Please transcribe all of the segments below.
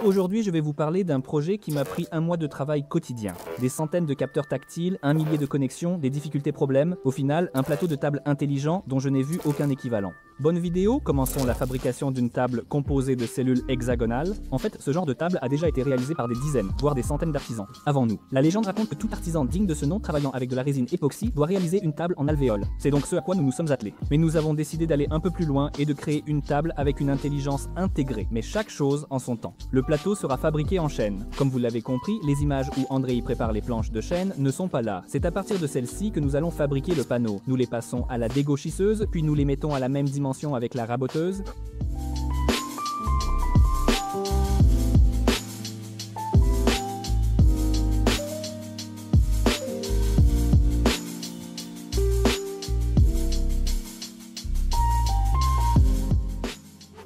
Aujourd'hui, je vais vous parler d'un projet qui m'a pris un mois de travail quotidien. Des centaines de capteurs tactiles, un millier de connexions, des difficultés problèmes. Au final, un plateau de table intelligent dont je n'ai vu aucun équivalent. Bonne vidéo, commençons la fabrication d'une table composée de cellules hexagonales. En fait, ce genre de table a déjà été réalisé par des dizaines, voire des centaines d'artisans avant nous. La légende raconte que tout artisan digne de ce nom travaillant avec de la résine époxy doit réaliser une table en alvéole. C'est donc ce à quoi nous nous sommes attelés. Mais nous avons décidé d'aller un peu plus loin et de créer une table avec une intelligence intégrée, mais chaque chose en son temps. Le plateau sera fabriqué en chaîne. Comme vous l'avez compris, les images où André y prépare les planches de chaîne ne sont pas là. C'est à partir de celles-ci que nous allons fabriquer le panneau. Nous les passons à la dégauchisseuse, puis nous les mettons à la même dimension avec la raboteuse.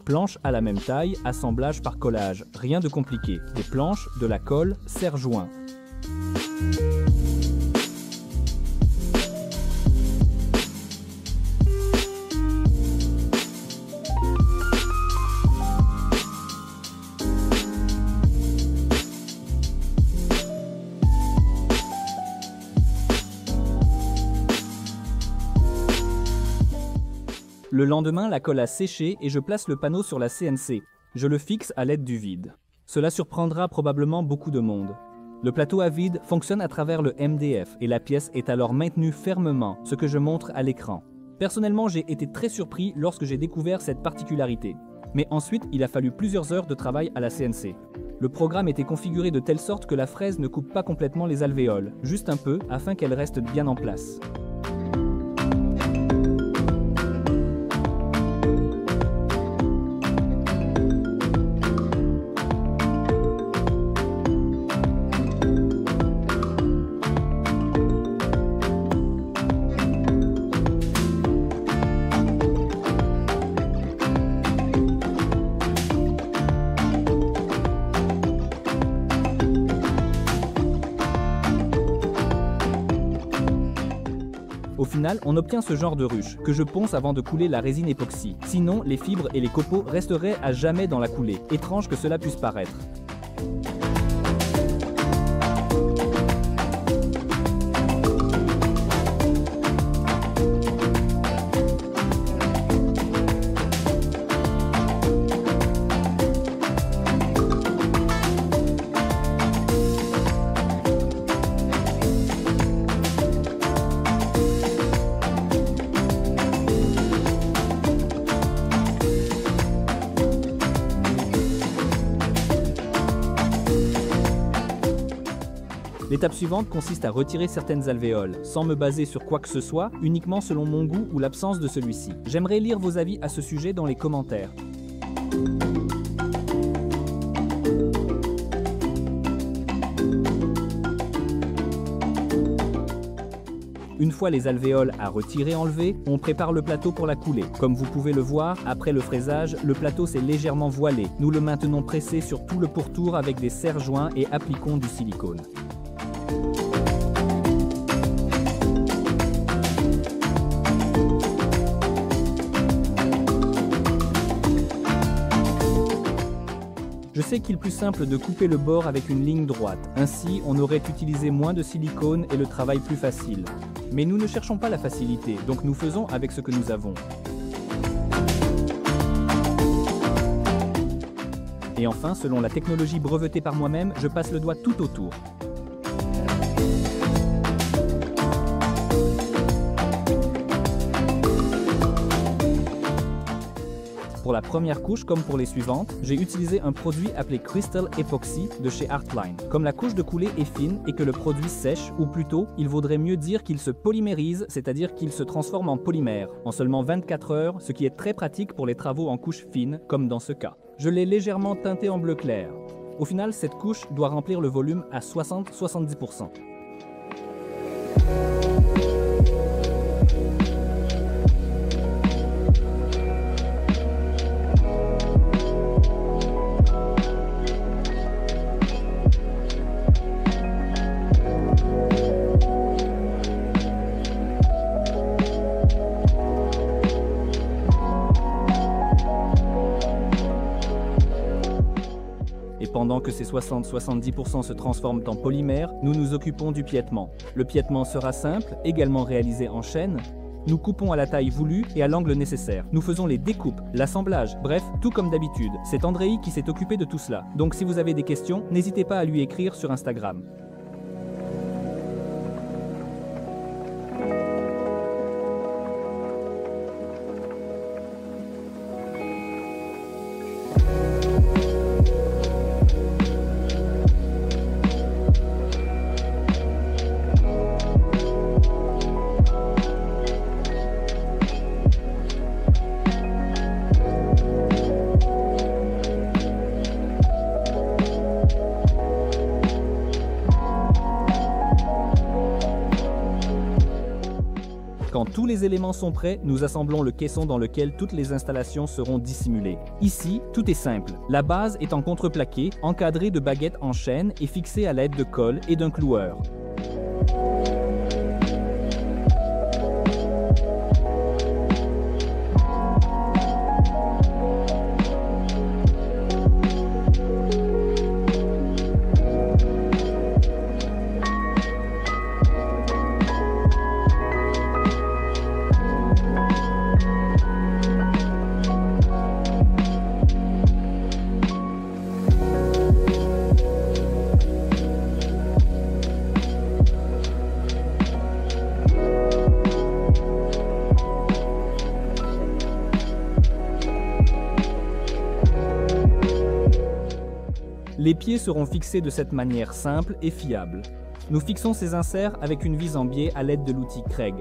Planches à la même taille, assemblage par collage, rien de compliqué. Des planches, de la colle, serre-joint. Le lendemain, la colle a séché et je place le panneau sur la CNC. Je le fixe à l'aide du vide. Cela surprendra probablement beaucoup de monde. Le plateau à vide fonctionne à travers le MDF et la pièce est alors maintenue fermement, ce que je montre à l'écran. Personnellement, j'ai été très surpris lorsque j'ai découvert cette particularité. Mais ensuite, il a fallu plusieurs heures de travail à la CNC. Le programme était configuré de telle sorte que la fraise ne coupe pas complètement les alvéoles, juste un peu, afin qu'elle reste bien en place. Au final, on obtient ce genre de ruche, que je ponce avant de couler la résine époxy. Sinon, les fibres et les copeaux resteraient à jamais dans la coulée, étrange que cela puisse paraître. L'étape suivante consiste à retirer certaines alvéoles, sans me baser sur quoi que ce soit, uniquement selon mon goût ou l'absence de celui-ci. J'aimerais lire vos avis à ce sujet dans les commentaires. Une fois les alvéoles à retirer enlevées, on prépare le plateau pour la couler. Comme vous pouvez le voir, après le fraisage, le plateau s'est légèrement voilé. Nous le maintenons pressé sur tout le pourtour avec des serre-joints et appliquons du silicone. Je sais qu'il est plus simple de couper le bord avec une ligne droite. Ainsi, on aurait utilisé moins de silicone et le travail plus facile. Mais nous ne cherchons pas la facilité, donc nous faisons avec ce que nous avons. Et enfin, selon la technologie brevetée par moi-même, je passe le doigt tout autour. Pour la première couche, comme pour les suivantes, j'ai utilisé un produit appelé Crystal Epoxy de chez Artline. Comme la couche de coulée est fine et que le produit sèche, ou plutôt, il vaudrait mieux dire qu'il se polymérise, c'est-à-dire qu'il se transforme en polymère, en seulement 24 heures, ce qui est très pratique pour les travaux en couche fine, comme dans ce cas. Je l'ai légèrement teinté en bleu clair. Au final, cette couche doit remplir le volume à 60-70%. Pendant que ces 60-70% se transforment en polymère, nous nous occupons du piétement. Le piétement sera simple, également réalisé en chaîne. Nous coupons à la taille voulue et à l'angle nécessaire. Nous faisons les découpes, l'assemblage, bref, tout comme d'habitude. C'est Andrei qui s'est occupé de tout cela. Donc si vous avez des questions, n'hésitez pas à lui écrire sur Instagram. Quand tous les éléments sont prêts, nous assemblons le caisson dans lequel toutes les installations seront dissimulées. Ici, tout est simple. La base est en contreplaqué, encadrée de baguettes en chaîne et fixée à l'aide de colle et d'un cloueur. Les pieds seront fixés de cette manière simple et fiable. Nous fixons ces inserts avec une vis en biais à l'aide de l'outil Craig.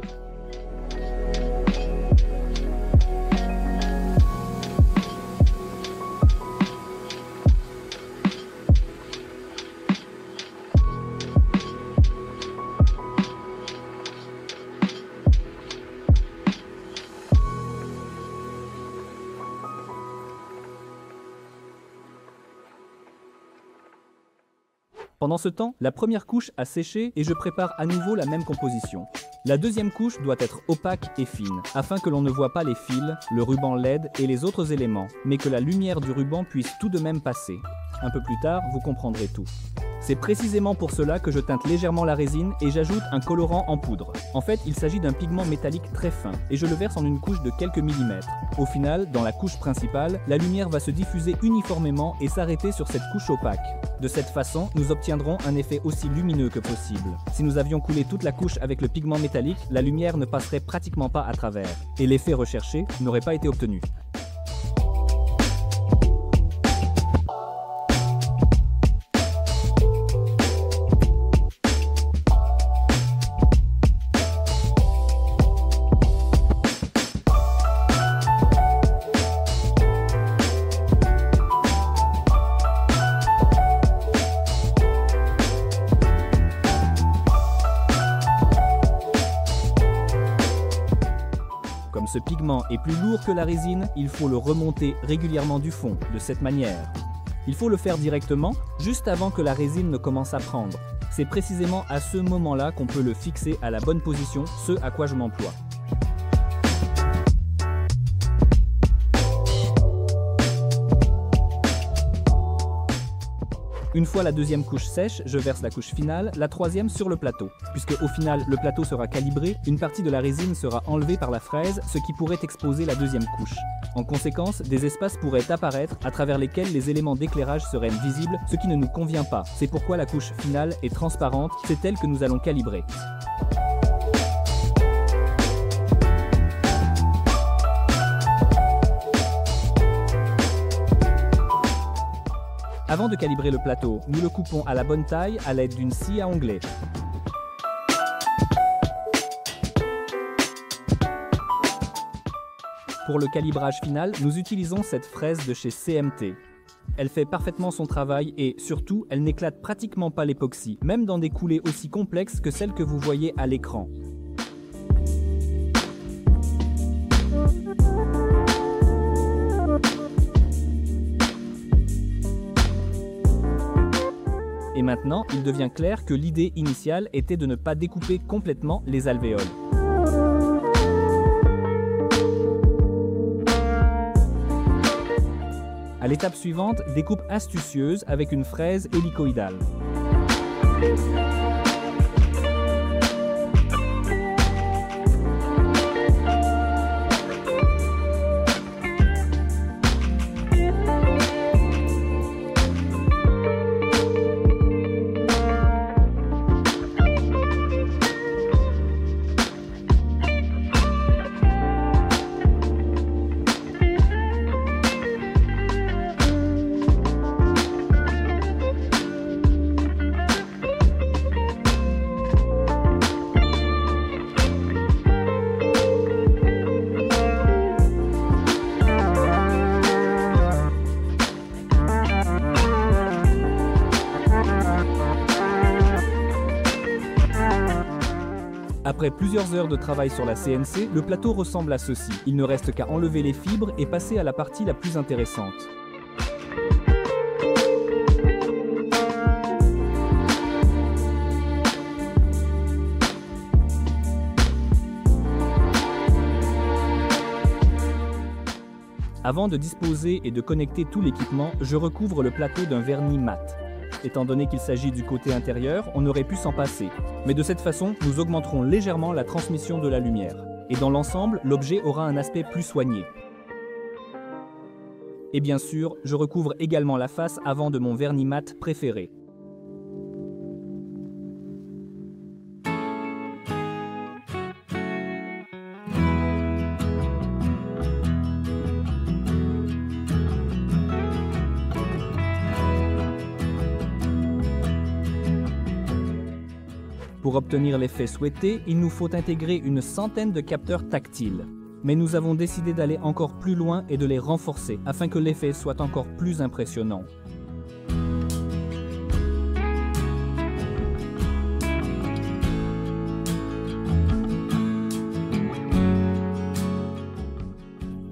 Pendant ce temps, la première couche a séché et je prépare à nouveau la même composition. La deuxième couche doit être opaque et fine, afin que l'on ne voit pas les fils, le ruban LED et les autres éléments, mais que la lumière du ruban puisse tout de même passer. Un peu plus tard, vous comprendrez tout. C'est précisément pour cela que je teinte légèrement la résine et j'ajoute un colorant en poudre. En fait, il s'agit d'un pigment métallique très fin et je le verse en une couche de quelques millimètres. Au final, dans la couche principale, la lumière va se diffuser uniformément et s'arrêter sur cette couche opaque. De cette façon, nous obtiendrons un effet aussi lumineux que possible. Si nous avions coulé toute la couche avec le pigment métallique, la lumière ne passerait pratiquement pas à travers et l'effet recherché n'aurait pas été obtenu. Comme ce pigment est plus lourd que la résine, il faut le remonter régulièrement du fond, de cette manière. Il faut le faire directement, juste avant que la résine ne commence à prendre. C'est précisément à ce moment-là qu'on peut le fixer à la bonne position, ce à quoi je m'emploie. Une fois la deuxième couche sèche, je verse la couche finale, la troisième sur le plateau. Puisque au final, le plateau sera calibré, une partie de la résine sera enlevée par la fraise, ce qui pourrait exposer la deuxième couche. En conséquence, des espaces pourraient apparaître à travers lesquels les éléments d'éclairage seraient visibles, ce qui ne nous convient pas. C'est pourquoi la couche finale est transparente, c'est elle que nous allons calibrer. Avant de calibrer le plateau, nous le coupons à la bonne taille à l'aide d'une scie à onglet. Pour le calibrage final, nous utilisons cette fraise de chez CMT. Elle fait parfaitement son travail et, surtout, elle n'éclate pratiquement pas l'époxy, même dans des coulées aussi complexes que celles que vous voyez à l'écran. Et maintenant, il devient clair que l'idée initiale était de ne pas découper complètement les alvéoles. À À l'étape suivante, découpe astucieuse avec une fraise hélicoïdale. Après plusieurs heures de travail sur la CNC, le plateau ressemble à ceci. Il ne reste qu'à enlever les fibres et passer à la partie la plus intéressante. Avant de disposer et de connecter tout l'équipement, je recouvre le plateau d'un vernis mat. Étant donné qu'il s'agit du côté intérieur, on aurait pu s'en passer. Mais de cette façon, nous augmenterons légèrement la transmission de la lumière. Et dans l'ensemble, l'objet aura un aspect plus soigné. Et bien sûr, je recouvre également la face avant de mon vernis mat préféré. Pour obtenir l'effet souhaité, il nous faut intégrer une centaine de capteurs tactiles. Mais nous avons décidé d'aller encore plus loin et de les renforcer, afin que l'effet soit encore plus impressionnant.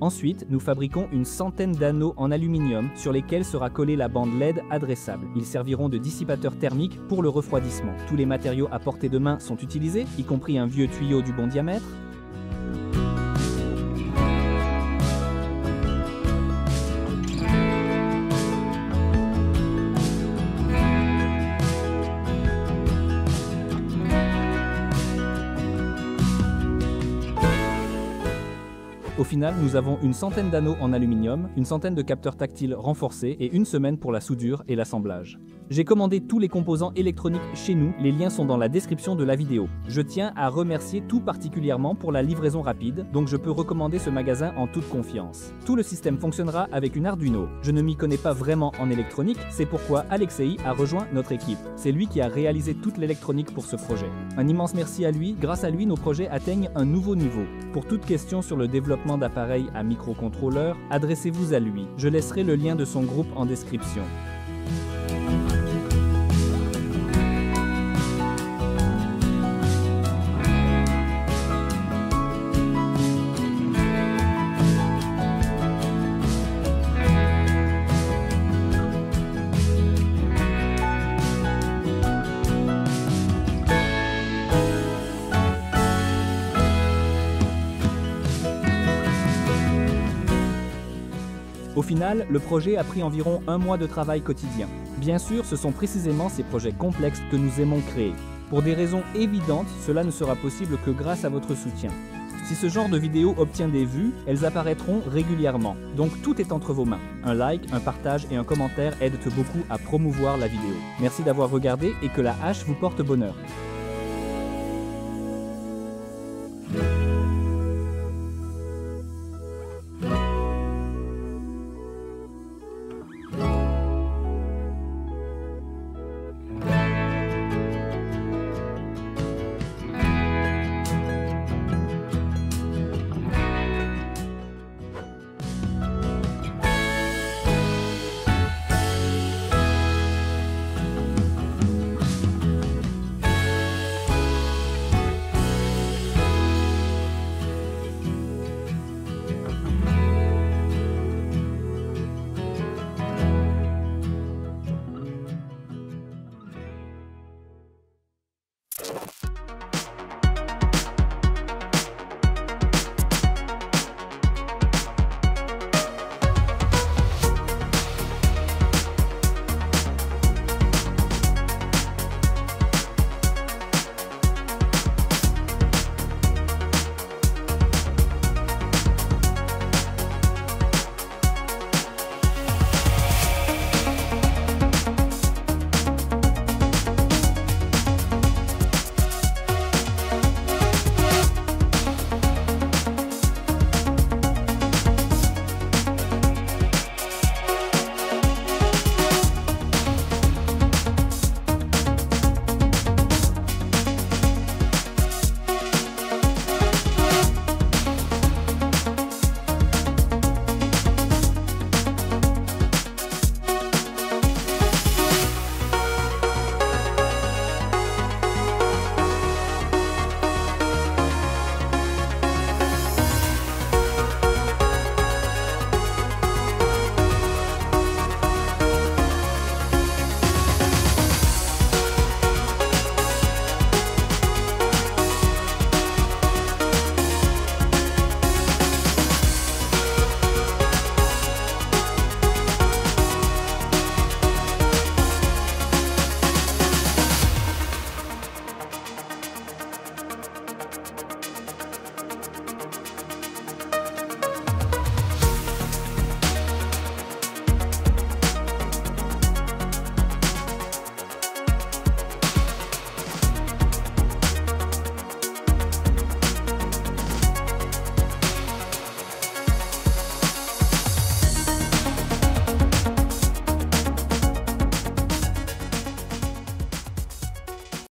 Ensuite, nous fabriquons une centaine d'anneaux en aluminium sur lesquels sera collée la bande LED adressable. Ils serviront de dissipateurs thermiques pour le refroidissement. Tous les matériaux à portée de main sont utilisés, y compris un vieux tuyau du bon diamètre. Au final, nous avons une centaine d'anneaux en aluminium, une centaine de capteurs tactiles renforcés et une semaine pour la soudure et l'assemblage. J'ai commandé tous les composants électroniques chez nous, les liens sont dans la description de la vidéo. Je tiens à remercier tout particulièrement pour la livraison rapide, donc je peux recommander ce magasin en toute confiance. Tout le système fonctionnera avec une Arduino. Je ne m'y connais pas vraiment en électronique, c'est pourquoi Alexei a rejoint notre équipe. C'est lui qui a réalisé toute l'électronique pour ce projet. Un immense merci à lui, grâce à lui nos projets atteignent un nouveau niveau. Pour toute question sur le développement d'appareils à microcontrôleurs, adressez-vous à lui. Je laisserai le lien de son groupe en description. Au final, le projet a pris environ un mois de travail quotidien. Bien sûr, ce sont précisément ces projets complexes que nous aimons créer. Pour des raisons évidentes, cela ne sera possible que grâce à votre soutien. Si ce genre de vidéo obtient des vues, elles apparaîtront régulièrement. Donc tout est entre vos mains. Un like, un partage et un commentaire aident beaucoup à promouvoir la vidéo. Merci d'avoir regardé et que la hache vous porte bonheur.